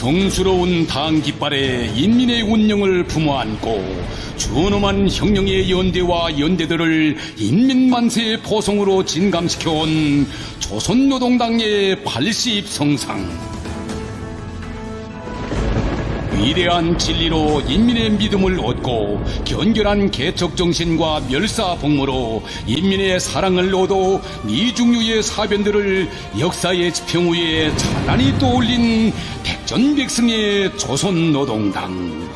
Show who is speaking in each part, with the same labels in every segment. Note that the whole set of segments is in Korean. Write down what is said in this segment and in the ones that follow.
Speaker 1: 성스러운 당 깃발에 인민의 운명을 품어안고 준엄한 혁명의 연대와 연대들을 인민만세의 포성으로 진감시켜온 조선노동당의 80성상. 위대한 진리로 인민의 믿음을 얻고 견결한 개척정신과 멸사복무로 인민의 사랑을 얻어 미중유의 사변들을 역사의 지평 위에 찬란히 떠올린 백전백승의 조선노동당.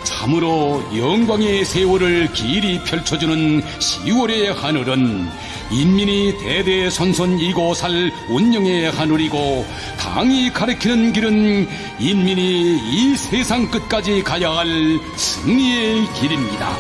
Speaker 1: 참으로 영광의 세월을 길이 펼쳐주는 10월의 하늘은 인민이 대대손손 이고 살 운명의 하늘이고, 당이 가리키는 길은 인민이 이 세상 끝까지 가야 할 승리의 길입니다.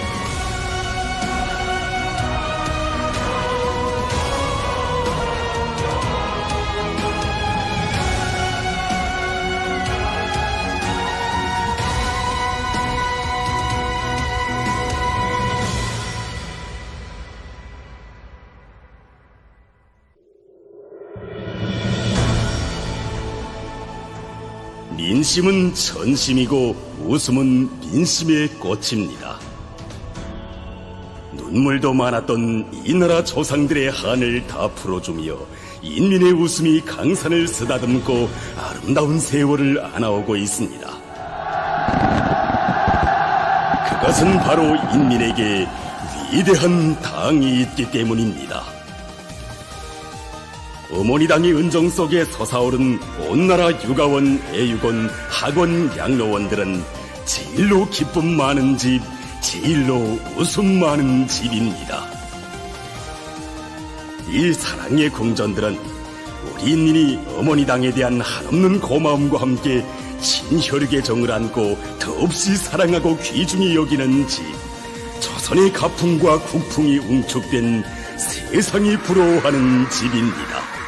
Speaker 2: 민심은 천심이고 웃음은 민심의 꽃입니다. 눈물도 많았던 이 나라 조상들의 한을 다 풀어주며 인민의 웃음이 강산을 쓰다듬고 아름다운 세월을 안아오고 있습니다. 그것은 바로 인민에게 위대한 당이 있기 때문입니다. 어머니당의 은정 속에 솟아오른 온나라 유가원, 애육원, 학원, 양로원들은 제일로 기쁨 많은 집, 제일로 웃음 많은 집입니다. 이 사랑의 궁전들은 우리 인민이 어머니당에 대한 한없는 고마움과 함께 친혈육의 정을 안고 더없이 사랑하고 귀중히 여기는 집, 조선의 가풍과 국풍이 웅축된 세상이 부러워하는 집입니다.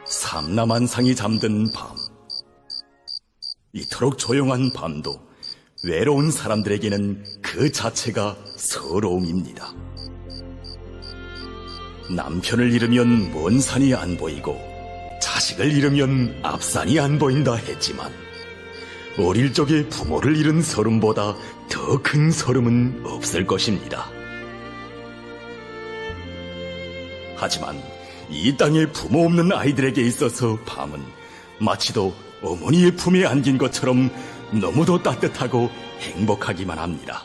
Speaker 2: 삼남한상이 잠든 밤, 이토록 조용한 밤도 외로운 사람들에게는 그 자체가 서러움입니다. 남편을 잃으면 먼 산이 안 보이고 자식을 잃으면 앞산이 안 보인다 했지만, 어릴 적에 부모를 잃은 서름보다 더 큰 서름은 없을 것입니다. 하지만 이 땅에 부모 없는 아이들에게 있어서 밤은 마치도 어머니의 품에 안긴 것처럼 너무도 따뜻하고 행복하기만 합니다.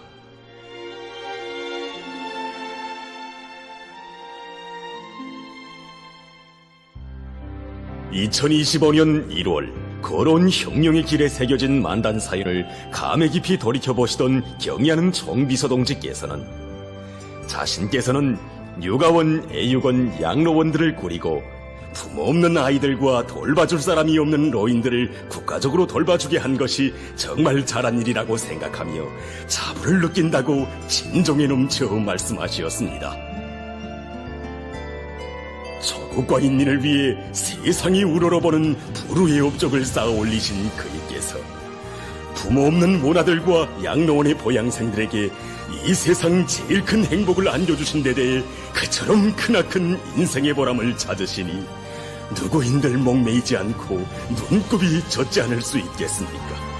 Speaker 2: (2025년 1월) 거로운 혁명의 길에 새겨진 만단사유를 감회 깊이 돌이켜보시던 경의하는 총비서동지께서는 자신께서는 유가원, 애육원, 양로원들을 꾸리고 부모 없는 아이들과 돌봐줄 사람이 없는 노인들을 국가적으로 돌봐주게 한 것이 정말 잘한 일이라고 생각하며 자부를 느낀다고 진정에 넘쳐 말씀하시었습니다. 조국과 인민을 위해 세상이 우러러보는 불후의 업적을 쌓아 올리신 그이께서 부모 없는 모나들과 양로원의 보양생들에게 이 세상 제일 큰 행복을 안겨주신 데 대해 그처럼 크나큰 인생의 보람을 찾으시니 누구인들 목매이지 않고 눈곱이 젖지 않을 수 있겠습니까?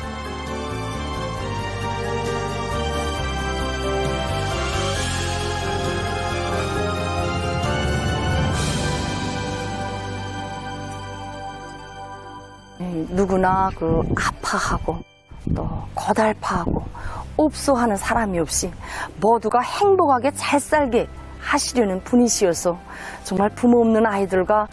Speaker 3: 누구나 아파하고 또 고달파하고 옵소하는 사람이 없이 모두가 행복하게 잘 살게 하시려는 분이시어서 정말 부모 없는 아이들과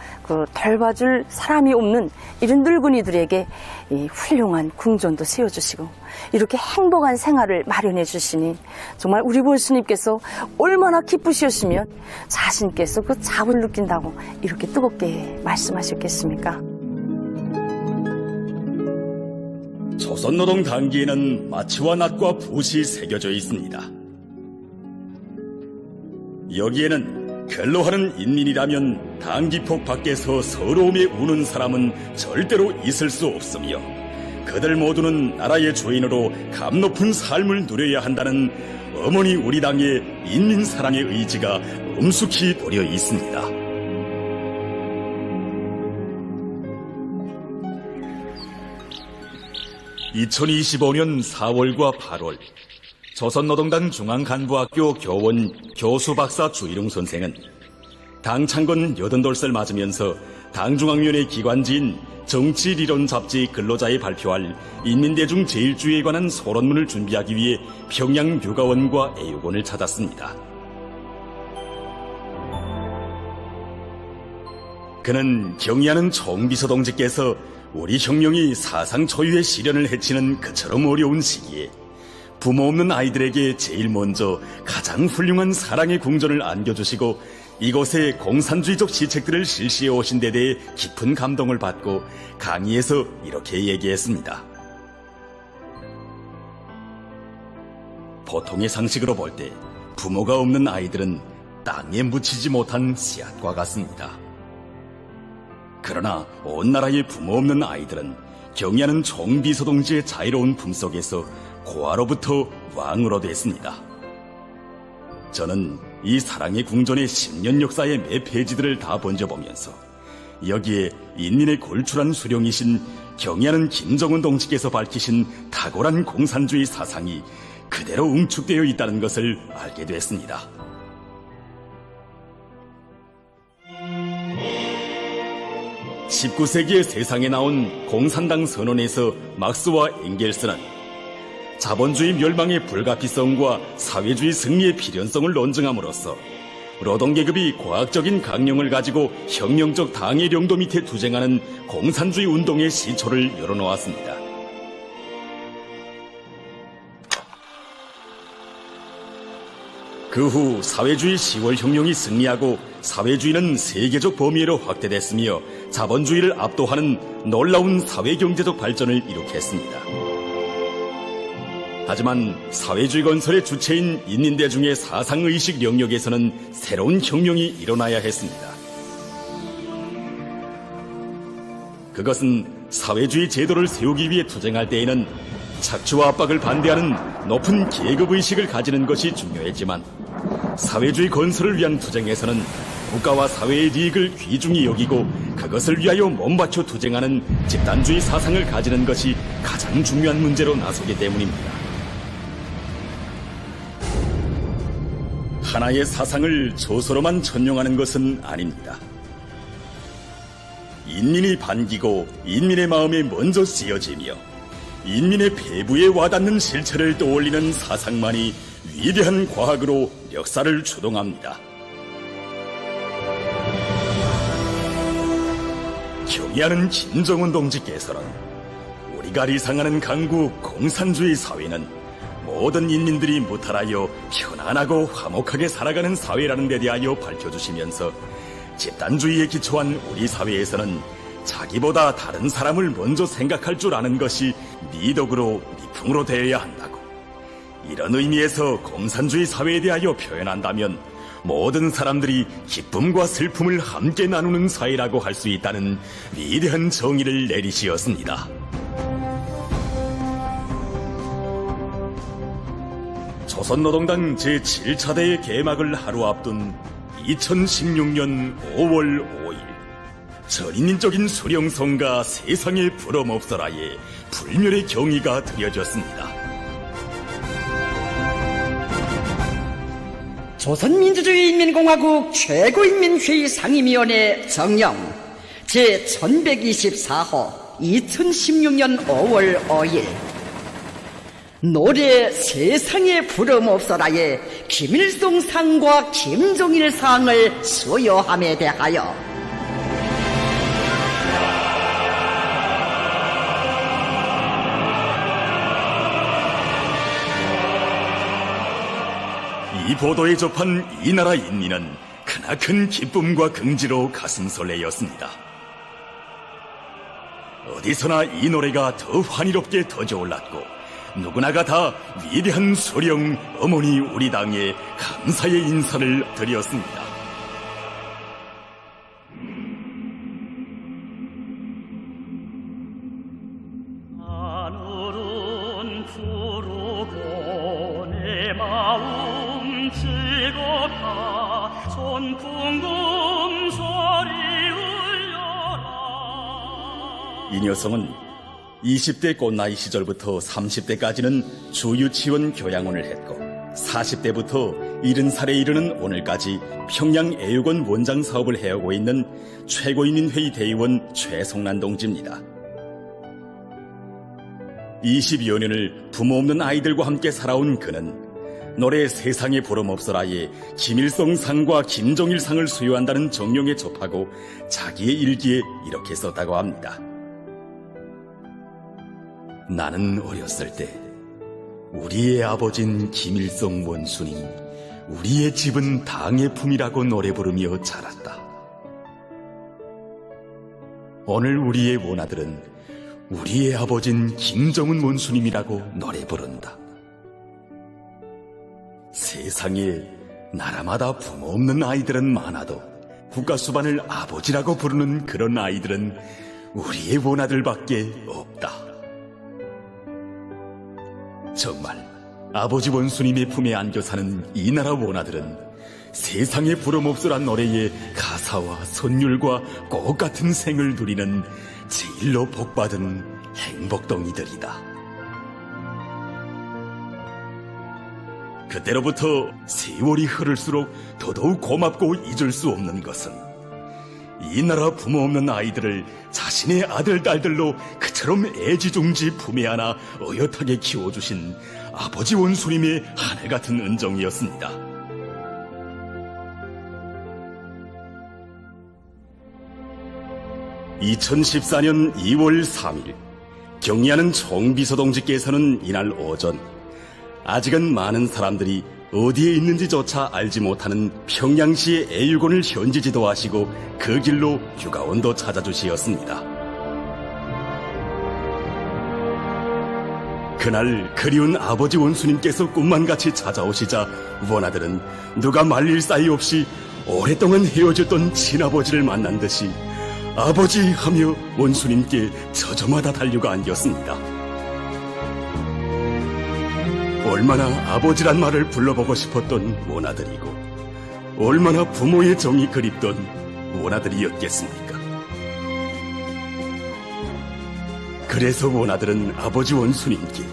Speaker 3: 돌봐줄 사람이 없는 이런 늙은이들에게 이 훌륭한 궁전도 세워주시고 이렇게 행복한 생활을 마련해 주시니 정말 우리 볼수님께서 얼마나 기쁘셨으면 자신께서 그 자부를 느낀다고 이렇게 뜨겁게 말씀하셨겠습니까?
Speaker 2: 조선노동 단기에는 마치와 낫과 붓이 새겨져 있습니다. 여기에는 근로하는 인민이라면 당기폭 밖에서 서러움에 우는 사람은 절대로 있을 수 없으며 그들 모두는 나라의 주인으로 감 높은 삶을 누려야 한다는 어머니 우리 당의 인민 사랑의 의지가 엄숙히 도려 있습니다. (2025년 4월과 8월) 조선노동당 중앙간부학교 교원 교수박사 주일웅 선생은 당 창건 88살 맞으면서 당중앙위원회 기관지인 정치리론 잡지 근로자에 발표할 인민대중 제1주의에 관한 소론문을 준비하기 위해 평양 유가원과 애육원을 찾았습니다. 그는 경의하는 총비서동지께서 우리 혁명이 사상 초유의 시련을 헤치는 그처럼 어려운 시기에 부모 없는 아이들에게 제일 먼저 가장 훌륭한 사랑의 궁전을 안겨주시고 이곳에 공산주의적 시책들을 실시해 오신 데 대해 깊은 감동을 받고 강의에서 이렇게 얘기했습니다. 보통의 상식으로 볼 때 부모가 없는 아이들은 땅에 묻히지 못한 씨앗과 같습니다. 그러나 온 나라의 부모 없는 아이들은 경의하는 총비서동지의 자유로운 품속에서 고아로부터 왕으로 됐습니다. 저는 이 사랑의 궁전의 10년 역사의 매 페이지들을 다 번져보면서 여기에 인민의 골출한 수령이신 경의하는 김정은 동지께서 밝히신 탁월한 공산주의 사상이 그대로 응축되어 있다는 것을 알게 됐습니다. (19세기의) 세상에 나온 공산당 선언에서 막스와 엥겔스는 자본주의 멸망의 불가피성과 사회주의 승리의 필연성을 논증함으로써 노동계급이 과학적인 강령을 가지고 혁명적 당의領도 밑에 투쟁하는 공산주의 운동의 시초를 열어놓았습니다. 그 후 사회주의 10월 혁명이 승리하고 사회주의는 세계적 범위로 확대됐으며 자본주의를 압도하는 놀라운 사회경제적 발전을 이룩했습니다. 하지만 사회주의 건설의 주체인 인민대중의 사상의식 영역에서는 새로운 혁명이 일어나야 했습니다. 그것은 사회주의 제도를 세우기 위해 투쟁할 때에는 착취와 압박을 반대하는 높은 계급의식을 가지는 것이 중요했지만 사회주의 건설을 위한 투쟁에서는 국가와 사회의利益을 귀중히 여기고 그것을 위하여 몸바쳐 투쟁하는 집단주의 사상을 가지는 것이 가장 중요한 문제로 나서기 때문입니다. 하나의 사상을 조서로만 전용하는 것은 아닙니다. 인민이 반기고 인민의 마음에 먼저 쓰여지며 인민의 배부에 와닿는 실체를 떠올리는 사상만이 위대한 과학으로 역사를 주동합니다. 경의하는 김정은 동지께서는 우리가 리상하는 강국 공산주의 사회는 모든 인민들이 무탈하여 편안하고 화목하게 살아가는 사회라는 데 대하여 밝혀주시면서 집단주의에 기초한 우리 사회에서는 자기보다 다른 사람을 먼저 생각할 줄 아는 것이 미덕으로 미풍으로 되어야 한다고, 이런 의미에서 공산주의 사회에 대하여 표현한다면 모든 사람들이 기쁨과 슬픔을 함께 나누는 사회라고 할 수 있다는 위대한 정의를 내리시었습니다. 조선노동당 제7차 대회 개막을 하루 앞둔 2016년 5월 5일 전인민적인 수령성과 세상에 부럼없어라에 불멸의 경의가 드려졌습니다.
Speaker 4: 조선민주주의인민공화국 최고인민회의 상임위원회 정령 제1124호 2016년 5월 5일 노래 세상에 부름없어라의 김일성 상과 김종일 상을 수여함에 대하여
Speaker 2: 이 보도에 접한 이 나라 인민은 크나큰 기쁨과 긍지로 가슴설레였습니다. 어디서나 이 노래가 더 환희롭게 터져올랐고 누구나가 다 위대한 수령 어머니 우리 당에 감사의 인사를 드렸습니다. 이 여성은 20대 꽃나이 시절부터 30대까지는 주유치원 교양원을 했고 40대부터 70살에 이르는 오늘까지 평양애육원 원장 사업을 해오고 있는 최고인민회의 대의원 최송란 동지입니다. 20여 년을 부모 없는 아이들과 함께 살아온 그는 노래 세상에 보름없어라에 김일성상과 김정일상을 수여한다는 정령에 접하고 자기의 일기에 이렇게 썼다고 합니다. 나는 어렸을 때 우리의 아버진 김일성 원수님, 우리의 집은 당의 품이라고 노래 부르며 자랐다. 오늘 우리의 원아들은 우리의 아버진 김정은 원수님이라고 노래 부른다. 세상에 나라마다 부모 없는 아이들은 많아도 국가수반을 아버지라고 부르는 그런 아이들은 우리의 원아들밖에 없다. 정말 아버지 원수님의 품에 안겨 사는 이 나라 원아들은 세상에 부름없으란 노래의 가사와 선율과 꽃같은 생을 누리는 제일로 복받은 행복덩이들이다. 그때로부터 세월이 흐를수록 더더욱 고맙고 잊을 수 없는 것은 이 나라 부모 없는 아이들을 자신의 아들, 딸들로 그처럼 애지중지 품에 안아 어엿하게 키워주신 아버지 원수님의 하늘같은 은정이었습니다. (2014년 2월 3일) 경리하는 총비서동지께서는 이날 오전 아직은 많은 사람들이 어디에 있는지조차 알지 못하는 평양시의 애육원을 현지 지도하시고 그 길로 휴가원도 찾아주시었습니다. 그날 그리운 아버지 원수님께서 꿈만같이 찾아오시자 원아들은 누가 말릴 사이 없이 오랫동안 헤어졌던 친아버지를 만난 듯이 아버지 하며 원수님께 저저마다 달려가 안겼습니다. 얼마나 아버지란 말을 불러보고 싶었던 원아들이고 얼마나 부모의 정이 그립던 원아들이었겠습니까? 그래서 원아들은 아버지 원수님께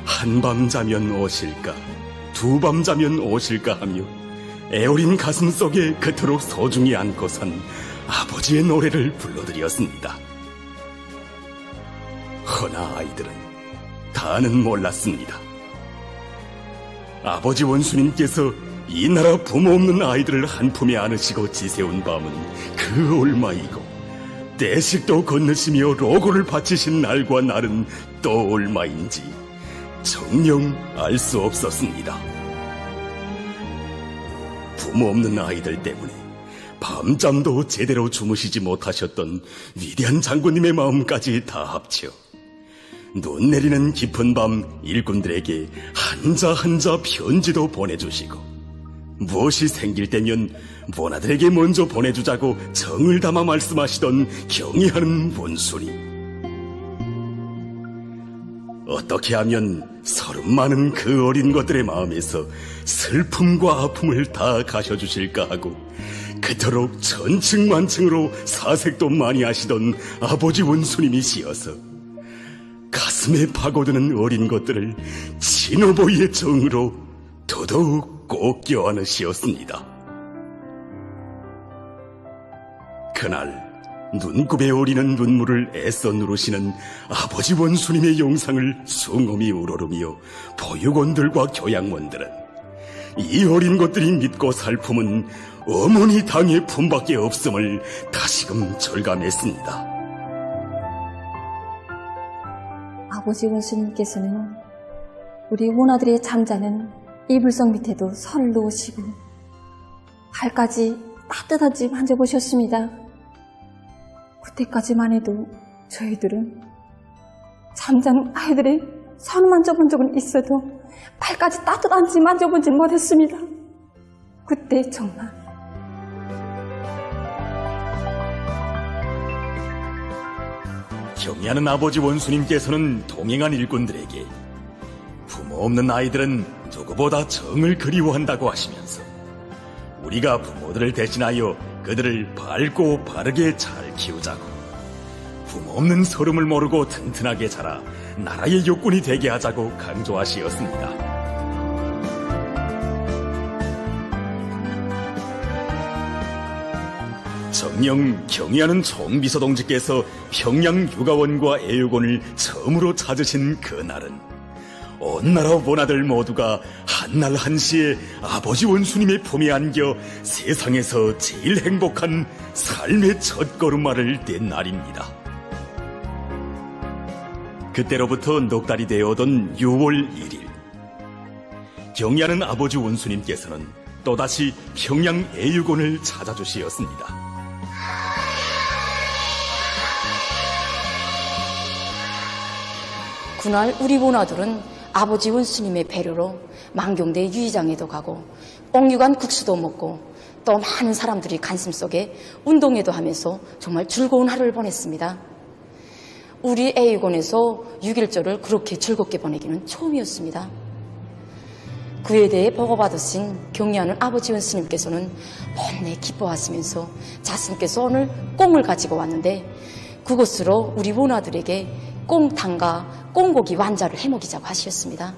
Speaker 2: 한밤 자면 오실까 두밤 자면 오실까 하며 애어린 가슴 속에 그토록 소중히 안고선 아버지의 노래를 불러드렸습니다. 허나 아이들은 다는 몰랐습니다. 아버지 원수님께서 이 나라 부모 없는 아이들을 한 품에 안으시고 지새운 밤은 그 얼마이고 떼식도 건너시며 로고를 바치신 날과 날은 또 얼마인지 정녕 알 수 없었습니다. 부모 없는 아이들 때문에 밤잠도 제대로 주무시지 못하셨던 위대한 장군님의 마음까지 다 합쳐 눈 내리는 깊은 밤 일꾼들에게 한자 한자 편지도 보내주시고 무엇이 생길 때면 원아들에게 먼저 보내주자고 정을 담아 말씀하시던 경의하는 원수님. 어떻게 하면 서름 많은 그 어린 것들의 마음에서 슬픔과 아픔을 다 가셔주실까 하고 그토록 천층만층으로 사색도 많이 하시던 아버지 원수님이시여서 가슴에 파고드는 어린 것들을 친어버이의 정으로 더더욱 꼭 껴안으시었습니다. 그날 눈곱에 어리는 눈물을 애써 누르시는 아버지 원수님의 영상을 숭엄히 우러르며 보육원들과 교양원들은 이 어린 것들이 믿고 살 품은 어머니 당의 품밖에 없음을 다시금 절감했습니다.
Speaker 5: 아버지 원수님께서는 우리 원아들의 잠자는 이불석 밑에도 손을 놓으시고 발까지 따뜻하게 만져보셨습니다. 그때까지만 해도 저희들은 잠자는 아이들의 손을 만져본 적은 있어도 발까지 따뜻한지 만져보지 못했습니다. 그때 정말
Speaker 2: 경의하는 아버지 원수님께서는 동행한 일꾼들에게 부모 없는 아이들은 누구보다 정을 그리워한다고 하시면서 우리가 부모들을 대신하여 그들을 밝고 바르게 잘 키우자고 부모 없는 서름을 모르고 튼튼하게 자라 나라의 육군이 되게 하자고 강조하시었습니다. 정녕 경의하는 총비서동지께서 평양 육아원과 애육원을 처음으로 찾으신 그날은 온 나라 원아들 모두가 한날 한시에 아버지 원수님의 품에 안겨 세상에서 제일 행복한 삶의 첫걸음마를 뗀 날입니다. 그때로부터 넉 달이 되어오던 6월 1일 경의하는 아버지 원수님께서는 또다시 평양 애육원을 찾아주시었습니다.
Speaker 3: 그날 우리 원아들은 아버지 원수님의 배려로 만경대 유의장에도 가고 옥류관 국수도 먹고 또 많은 사람들이 관심 속에 운동회도 하면서 정말 즐거운 하루를 보냈습니다. 우리 애육원에서 6일절을 그렇게 즐겁게 보내기는 처음이었습니다. 그에 대해 보고받으신 경의하는 아버지 원수님께서는 못내 기뻐하시면서 자신께서 오늘 꽁을 가지고 왔는데 그것으로 우리 원아들에게 꽁탕과 꽁고기 완자를 해먹이자고 하셨습니다.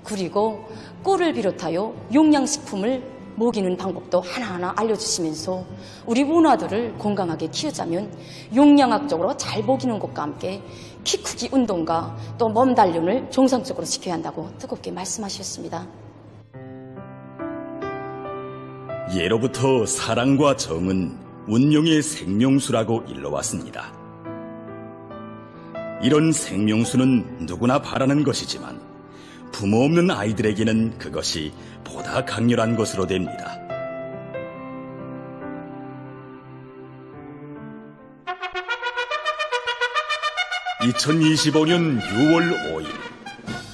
Speaker 3: 그리고 꿀을 비롯하여 용량식품을 먹이는 방법도 하나하나 알려주시면서 우리 원아들을 건강하게 키우자면 용량학적으로 잘 먹이는 것과 함께 키 크기 운동과 또 몸 단련을 정상적으로 시켜야 한다고 뜨겁게 말씀하셨습니다.
Speaker 2: 예로부터 사랑과 정은 운명의 생명수라고 일러왔습니다. 이런 생명수는 누구나 바라는 것이지만 부모 없는 아이들에게는 그것이 보다 강렬한 것으로 됩니다. (2025년 6월 5일)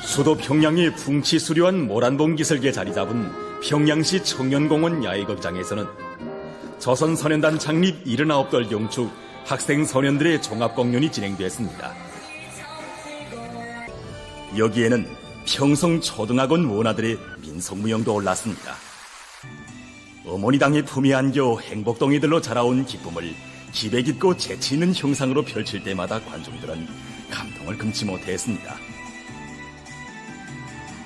Speaker 2: 수도 평양의 풍치수려한 모란봉 기슭에 자리 잡은 평양시 청년공원 야외극장에서는 조선소년단 창립 79돌 경축 학생 소년들의 종합공연이 진행됐습니다. 여기에는 평성초등학원 원아들의 민속무용도 올랐습니다. 어머니 당의 품에 안겨 행복동이들로 자라온 기쁨을 기백있고 재치있는 형상으로 펼칠 때마다 관중들은 감동을 금치 못했습니다.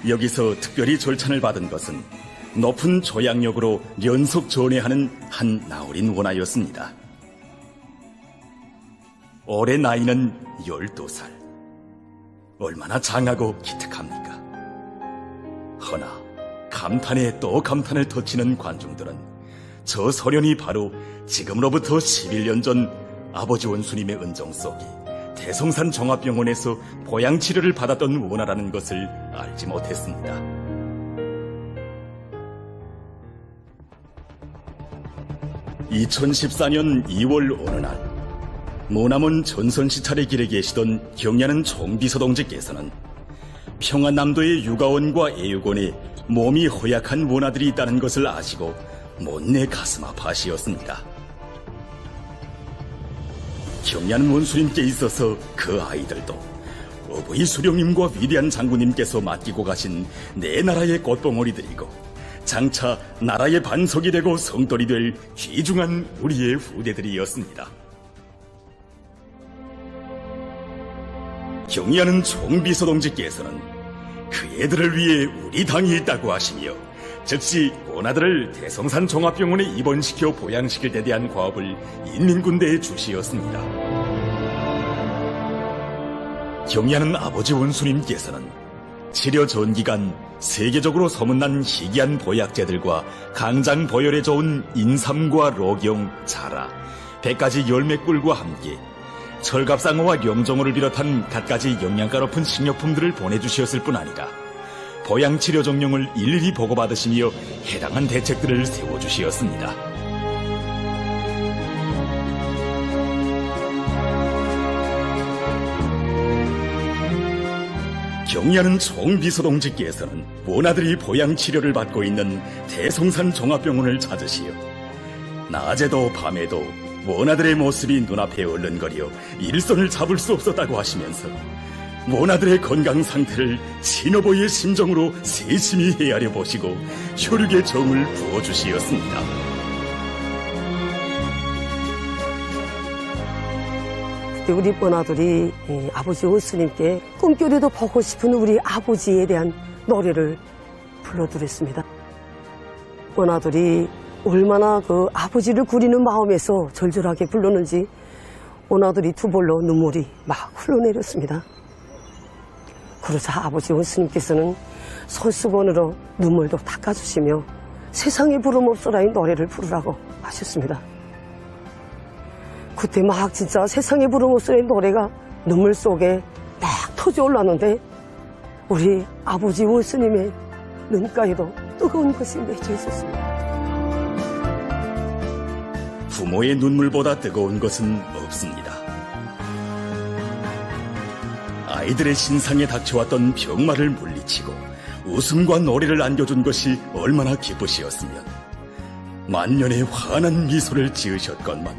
Speaker 2: 여기서 특별히 절찬을 받은 것은 높은 조약력으로 연속 전회하는 한 나으린 원아였습니다. 올해 나이는 12살. 얼마나 장하고 기특합니까? 허나 감탄에 또 감탄을 터치는 관중들은 저 소년이 바로 지금으로부터 11년 전 아버지 원수님의 은정 속에 대성산 종합병원에서 보양치료를 받았던 원아라는 것을 알지 못했습니다. (2014년 2월) 어느 날 모남원 전선시찰의 길에 계시던 경의하는 총비서동지께서는 평안남도의 육아원과 애육원에 몸이 허약한 원아들이 있다는 것을 아시고 못내 가슴 아파하시었습니다. 경의하는 원수님께 있어서 그 아이들도 어부이 수령님과 위대한 장군님께서 맡기고 가신 내 나라의 꽃봉오리들이고 장차 나라의 반석이 되고 성돌이 될 귀중한 우리의 후대들이었습니다. 경의하는 총비서동지께서는 그 애들을 위해 우리 당이 있다고 하시며 즉시 원아들을 대성산 종합병원에 입원시켜 보양시킬 데 대한 과업을 인민군대에 주시었습니다. 경의하는 아버지 원수님께서는 치료 전기간 세계적으로 소문난 희귀한 보약제들과 강장 보혈에 좋은 인삼과 로경, 자라, 100가지 열매꿀과 함께 철갑상어와 영종어를 비롯한 갖가지 영양가 높은 식료품들을 보내주셨을 뿐 아니라 보양치료 정령을 일일이 보고받으시며 해당한 대책들을 세워주시었습니다. 경의하는 총비서동지께서는 원아들이 보양치료를 받고 있는 대성산 종합병원을 찾으시어 낮에도 밤에도 원아들의 모습이 눈앞에 얼른거려 일선을 잡을 수 없었다고 하시면서 원아들의 건강 상태를 친어보이의 심정으로 세심히 헤아려 보시고 혈육의 정을 부어주시었습니다.
Speaker 6: 우리 뻔아들이 아버지 원수님께 꿈결에도 보고 싶은 우리 아버지에 대한 노래를 불러드렸습니다. 뻔아들이 얼마나 그 아버지를 그리는 마음에서 절절하게 불렀는지 뻔아들이 두 볼로 눈물이 막 흘러내렸습니다. 그러자 아버지 원수님께서는 손수건으로 눈물도 닦아주시며 세상에 부름 없어라의 노래를 부르라고 하셨습니다. 그때 막 진짜 세상에 부름 없어라의 노래가 눈물 속에 막 터져 올랐는데 우리 아버지 원수님의 눈가에도 뜨거운 것이 맺혀 있었습니다.
Speaker 2: 부모의 눈물보다 뜨거운 것은 없습니다. 아이들의 신상에 닥쳐왔던 병마를 물리치고 웃음과 노래를 안겨준 것이 얼마나 기쁘시었으면 만년의 환한 미소를 지으셨건만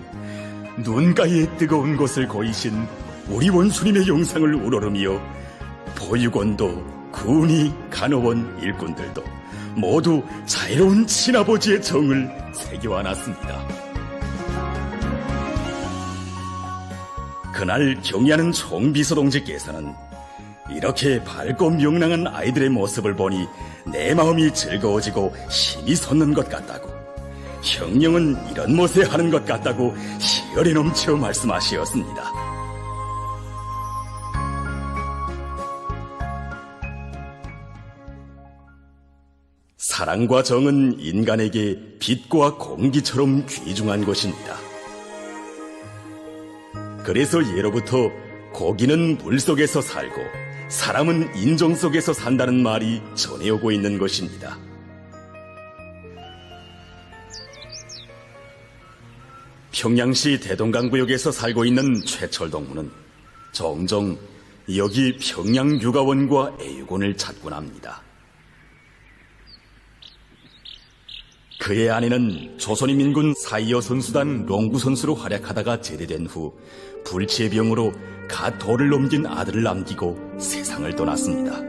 Speaker 2: 눈가에 뜨거운 것을 고이신 우리 원수님의 영상을 우러르며 보육원도 군이 간호원 일꾼들도 모두 자애로운 친아버지의 정을 새겨안았습니다. 그날 경의하는 총비서동지께서는 이렇게 밝고 명랑한 아이들의 모습을 보니 내 마음이 즐거워지고 힘이 솟는 것 같다고, 형령은 이런 못에 하는 것 같다고 희열에 넘쳐 말씀하시었습니다. 사랑과 정은 인간에게 빛과 공기처럼 귀중한 것입니다. 그래서 예로부터 고기는 물속에서 살고 사람은 인정 속에서 산다는 말이 전해오고 있는 것입니다. 평양시 대동강구역에서 살고 있는 최철동무는 종종 여기 평양육아원과 애육원을 찾곤 합니다. 그의 아내는 조선인민군 4.25 선수단 롱구 선수로 활약하다가 제대된 후 불치병으로 갓 돌을 넘긴 아들을 남기고 세상을 떠났습니다.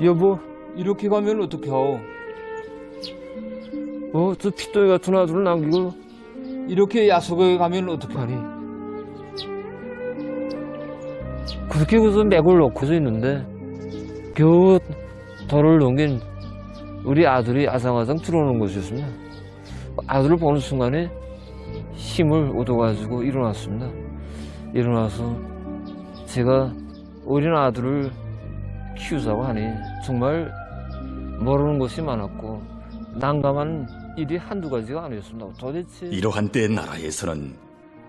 Speaker 7: 여보, 이렇게 가면 어떡해요? 저 핏덩이 같은 아들을 남기고 이렇게 야속하게 가면 어떡하니? 그렇게 그래서 맥을 놓고서 있는데 겨우 돌을 넘긴 우리 아들이 아상아상 들어오는 것이었습니다. 아들을 보는 순간에 힘을 얻어가지고 일어났습니다. 일어나서 제가 어린 아들을 키우자고 하니 정말 모르는 것이 많았고 난감한 일이 한두 가지가 아니었습니다. 도대체
Speaker 2: 이러한 때 나라에서는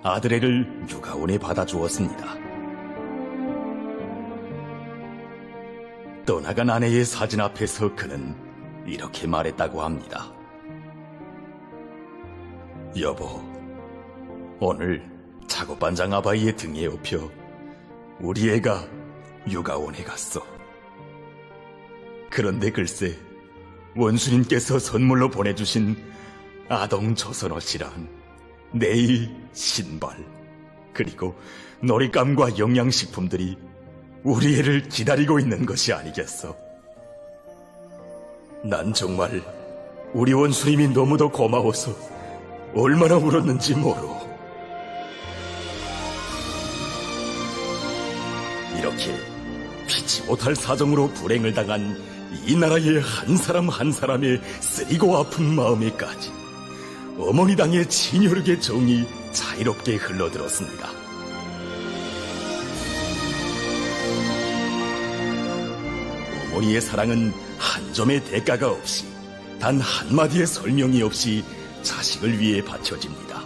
Speaker 2: 아들애를 육아원에 받아주었습니다. 떠나간 아내의 사진 앞에서 그는 이렇게 말했다고 합니다. 여보, 오늘 작업반장 아바이의 등에 업혀 우리 애가 육아원에 갔어. 그런데 글쎄 원수님께서 선물로 보내주신 아동 조선옷이랑 네일, 신발, 그리고 놀잇감과 영양식품들이 우리 애를 기다리고 있는 것이 아니겠어. 난 정말 우리 원수님이 너무도 고마워서 얼마나 울었는지 모르. 이렇게 피치 못할 사정으로 불행을 당한 이 나라의 한 사람 한 사람의 쓰리고 아픈 마음에까지 어머니 당의 진혈육의 정이 자유롭게 흘러들었습니다. 어머니의 사랑은 한 점의 대가가 없이 단 한마디의 설명이 없이 자식을 위해 바쳐집니다.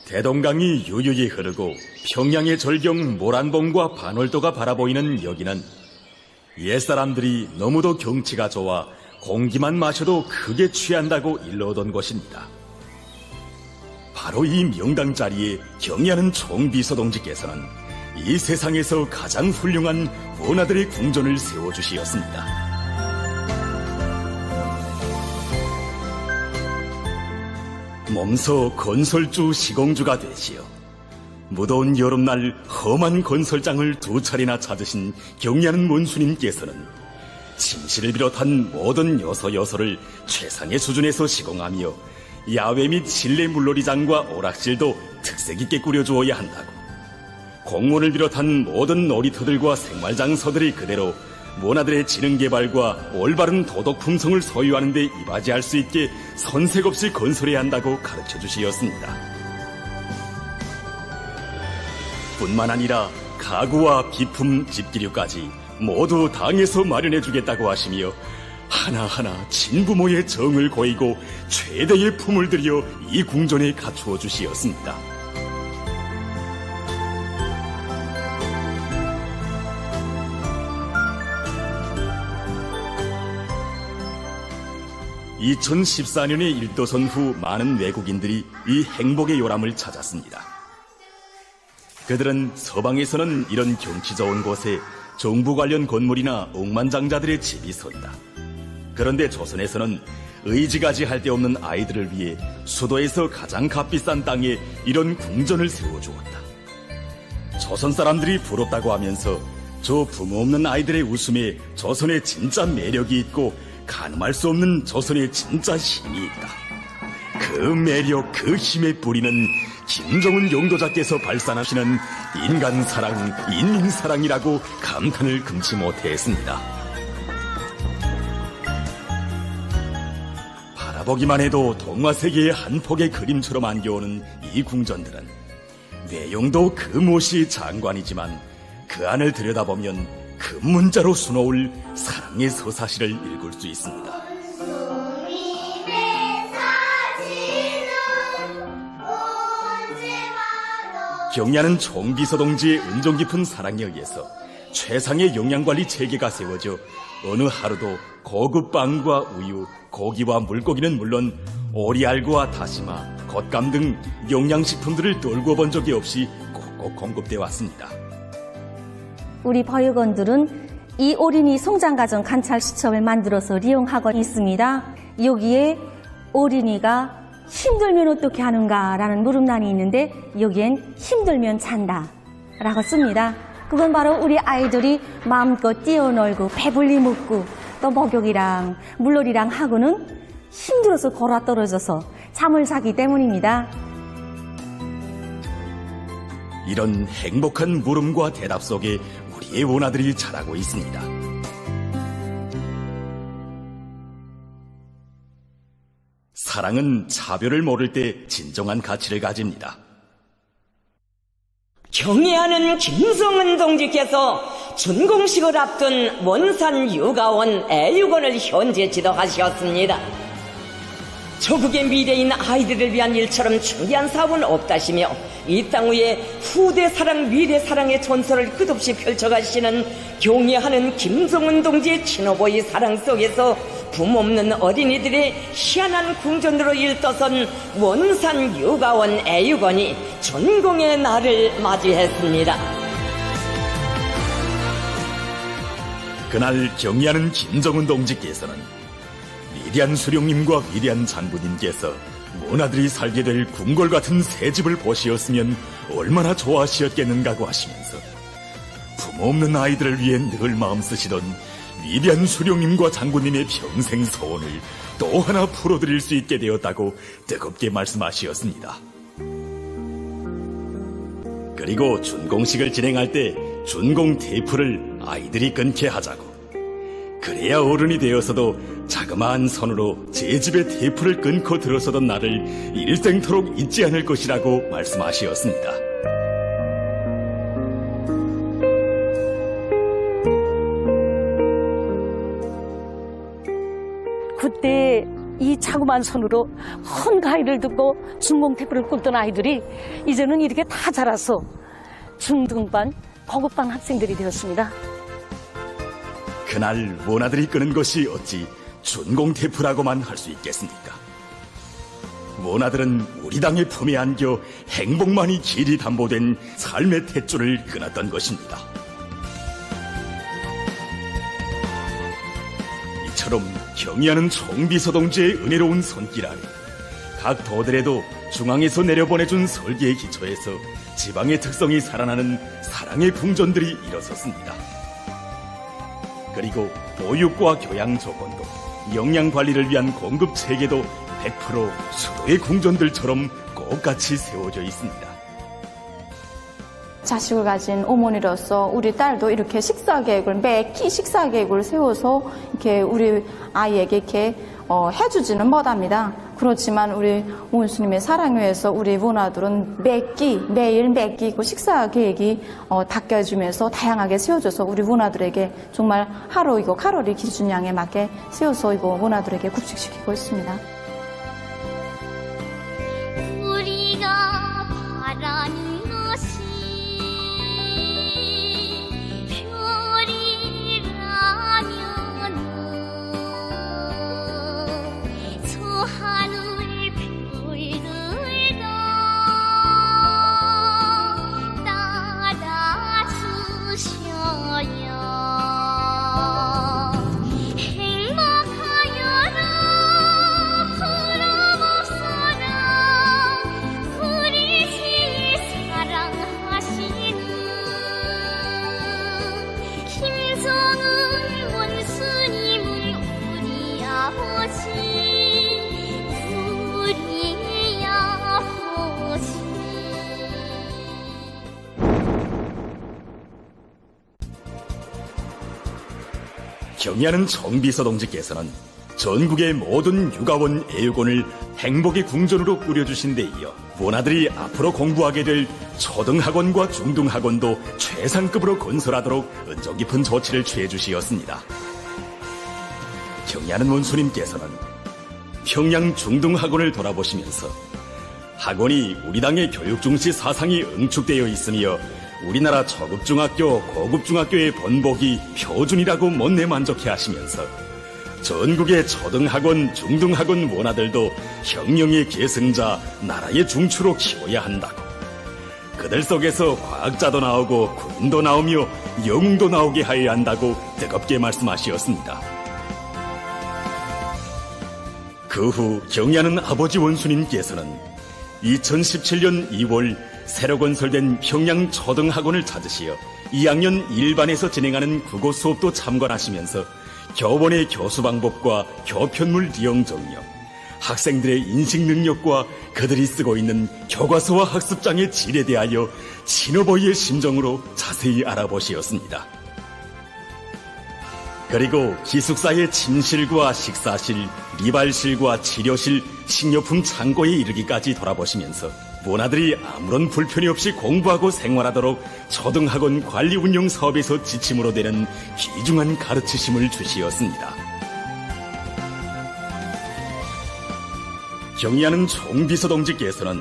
Speaker 2: 대동강이 유유히 흐르고 평양의 절경 모란봉과 반월도가 바라보이는 여기는 옛사람들이 너무도 경치가 좋아 공기만 마셔도 크게 취한다고 일러오던 곳입니다. 바로 이 명당 자리에 경의하는 총비서동지께서는 이 세상에서 가장 훌륭한 원아들의 궁전을 세워주시었습니다. 몸소 건설주 시공주가 되시어 무더운 여름날 험한 건설장을 두 차례나 찾으신 경의하는 원수님께서는 침실을 비롯한 모든 요소요소를 최상의 수준에서 시공하며 야외 및 실내 물놀이장과 오락실도 특색 있게 꾸려주어야 한다고. 공원을 비롯한 모든 놀이터들과 생활장소들이 그대로 모나들의 지능 개발과 올바른 도덕 품성을 소유하는 데 이바지할 수 있게 손색 없이 건설해야 한다고 가르쳐 주시었습니다. 뿐만 아니라 가구와 비품, 집기류까지 모두 당에서 마련해 주겠다고 하시며 하나하나 친부모의 정을 고이고 최대의 품을 들여 이 궁전에 갖추어 주시었습니다. (2014년의) 일도선 후 많은 외국인들이 이 행복의 요람을 찾았습니다. 그들은 서방에서는 이런 경치 좋은 곳에 정부 관련 건물이나 억만장자들의 집이 선다. 그런데 조선에서는 의지가지 할 데 없는 아이들을 위해 수도에서 가장 값비싼 땅에 이런 궁전을 세워주었다. 조선 사람들이 부럽다고 하면서 저 부모 없는 아이들의 웃음에 조선의 진짜 매력이 있고 가늠할 수 없는 조선의 진짜 힘이 있다. 그 매력, 그 힘의 뿌리는 김정은 용도자께서 발산하시는 인간사랑, 인민사랑이라고 감탄을 금치 못했습니다. 바라보기만 해도 동화세계의 한 폭의 그림처럼 안겨오는 이 궁전들은 내용도 그 무엇이 장관이지만 그 안을 들여다보면 그 문자로 수놓을 사랑의 서사시를 읽을 수 있습니다. 경야는 총비서동지의 은종 깊은 사랑에 의해서 최상의 영양관리 체계가 세워져 어느 하루도 고급 빵과 우유, 고기와 물고기는 물론 오리알과 다시마, 겉감 등 영양식품들을 떨구어 본 적이 없이 꼭꼭 공급돼 왔습니다.
Speaker 8: 우리 보육원들은 이 어린이 성장과정 관찰 시점을 만들어서 이용하고 있습니다. 여기에 어린이가 힘들면 어떻게 하는가라는 물음란이 있는데 여기엔 힘들면 잔다 라고 씁니다. 그건 바로 우리 아이들이 마음껏 뛰어놀고 배불리 먹고 또 목욕이랑 물놀이랑 하고는 힘들어서 골아 떨어져서 잠을 자기 때문입니다.
Speaker 2: 이런 행복한 물음과 대답 속에 우리의 원아들이 자라고 있습니다. 사랑은 차별을 모를 때 진정한 가치를 가집니다.
Speaker 9: 경애하는 김성은 동지께서 준공식을 앞둔 원산 유가원 애육원을 현재 지도하셨습니다. 조국의 미래인 아이들을 위한 일처럼 중대한 사업은 없다시며 이 땅 위에 후대 사랑, 미래 사랑의 전설을 끝없이 펼쳐가시는 경애하는 김성은 동지의 친어보이 사랑 속에서 부모 없는 어린이들의 희한한 궁전으로 일떠선 원산 유가원 애육원이 전공의 날을 맞이했습니다.
Speaker 2: 그날 경의하는 김정은 동지께서는 위대한 수령님과 위대한 장군님께서 모나들이 살게 될 궁궐 같은 새 집을 보시었으면 얼마나 좋아하시었겠는가고 하시면서 부모 없는 아이들을 위해 늘 마음 쓰시던 위대한 수령님과 장군님의 평생 소원을 또 하나 풀어드릴 수 있게 되었다고 뜨겁게 말씀하시었습니다. 그리고 준공식을 진행할 때 준공 테이프를 아이들이 끊게 하자고. 그래야 어른이 되어서도 자그마한 손으로 제 집의 테이프를 끊고 들어서던 날을 일생토록 잊지 않을 것이라고 말씀하시었습니다.
Speaker 10: 그때 이 자그마한 손으로 헌가위를 듣고 준공 테이프를 끊던 아이들이 이제는 이렇게 다 자라서 중등반, 고급반 학생들이 되었습니다.
Speaker 2: 그날 모나들이 끄는 것이 어찌 준공 테이프라고만 할 수 있겠습니까? 모나들은 우리 당의 품에 안겨 행복만이 길이 담보된 삶의 탯줄을 끊었던 것입니다. 이처럼 경의하는 총비서동지의 은혜로운 손길 아래 각 도들에도 중앙에서 내려보내준 설계의 기초에서 지방의 특성이 살아나는 사랑의 궁전들이 일어섰습니다. 그리고 보육과 교양 조건도 영양 관리를 위한 공급 체계도 100% 수도의 궁전들처럼 똑같이 세워져 있습니다.
Speaker 5: 자식을 가진 어머니로서 우리 딸도 이렇게 식사 계획을 매끼 식사 계획을 세워서 이렇게 우리 아이에게 이렇게 해주지는 못합니다. 그렇지만 우리 원수님의 사랑에 의해서 우리 원아들은 매일 매끼 그 식사 계획이 바뀌어주면서 다양하게 세워져서 우리 원아들에게 정말 하루 이거 칼로리 기준량에 맞게 세워서 이거 원아들에게 급식시키고 있습니다.
Speaker 11: 우리가 바라는 것이 별이라면은 저 하늘 별들도 따라주셔요. 행복하여라 부러먹어라 우리 제일 사랑하시는 김정은 원수님을 우리 아버지
Speaker 2: 경의하는 정비서 동지께서는 전국의 모든 유가원, 애육원을 행복의 궁전으로 꾸려주신 데 이어 원아들이 앞으로 공부하게 될 초등학원과 중등학원도 최상급으로 건설하도록 은정 깊은 조치를 취해 주시었습니다. 경의하는 원수님께서는 평양 중등학원을 돌아보시면서 학원이 우리 당의 교육 중시 사상이 응축되어 있으며 우리나라 초급중학교, 고급중학교의 번복이 표준이라고 못내 만족해 하시면서 전국의 초등학원, 중등학원 원아들도 혁명의 계승자, 나라의 중추로 키워야 한다고. 그들 속에서 과학자도 나오고 군인도 나오며 영웅도 나오게 하여야 한다고 뜨겁게 말씀하시었습니다. 그 후 경의하는 아버지 원수님께서는 2017년 2월 새로 건설된 평양 초등학원을 찾으시어 2학년 1반에서 진행하는 국어 수업도 참관하시면서 교원의 교수 방법과 교편물 이용 정력, 학생들의 인식 능력과 그들이 쓰고 있는 교과서와 학습장의 질에 대하여 친어버이의 심정으로 자세히 알아보시었습니다. 그리고 기숙사의 침실과 식사실, 리발실과 치료실, 식료품 창고에 이르기까지 돌아보시면서 원아들이 아무런 불편이 없이 공부하고 생활하도록 초등학원 관리 운영 사업에서 지침으로 되는 귀중한 가르치심을 주시었습니다. 경의하는 총비서 동지께서는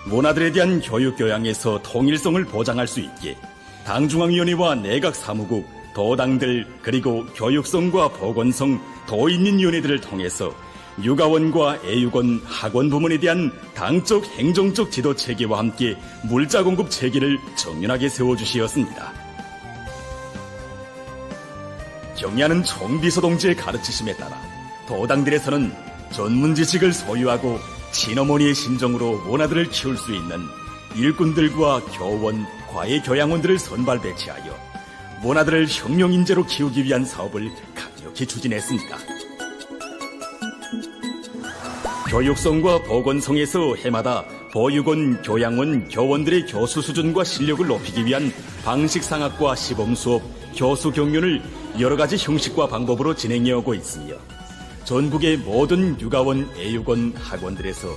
Speaker 2: 원아들에 대한 교육 교양에서 통일성을 보장할 수 있게 당중앙위원회와 내각사무국, 도당들 그리고 교육성과 보건성, 도인민위원회들을 통해서 유가원과 애육원, 학원 부문에 대한 당적, 행정적 지도 체계와 함께 물자 공급 체계를 정연하게 세워주시었습니다. 경의하는 총비서 동지의 가르치심에 따라 도당들에서는 전문 지식을 소유하고 친어머니의 심정으로 원아들을 키울 수 있는 일꾼들과 교원, 과외교양원들을 선발 배치하여 원아들을 혁명인재로 키우기 위한 사업을 강력히 추진했습니다. 교육성과 보건성에서 해마다 보육원, 교양원, 교원들의 교수 수준과 실력을 높이기 위한 방식상학과 시범수업, 교수 경륜을 여러 가지 형식과 방법으로 진행해오고 있으며 전국의 모든 유가원, 애육원, 학원들에서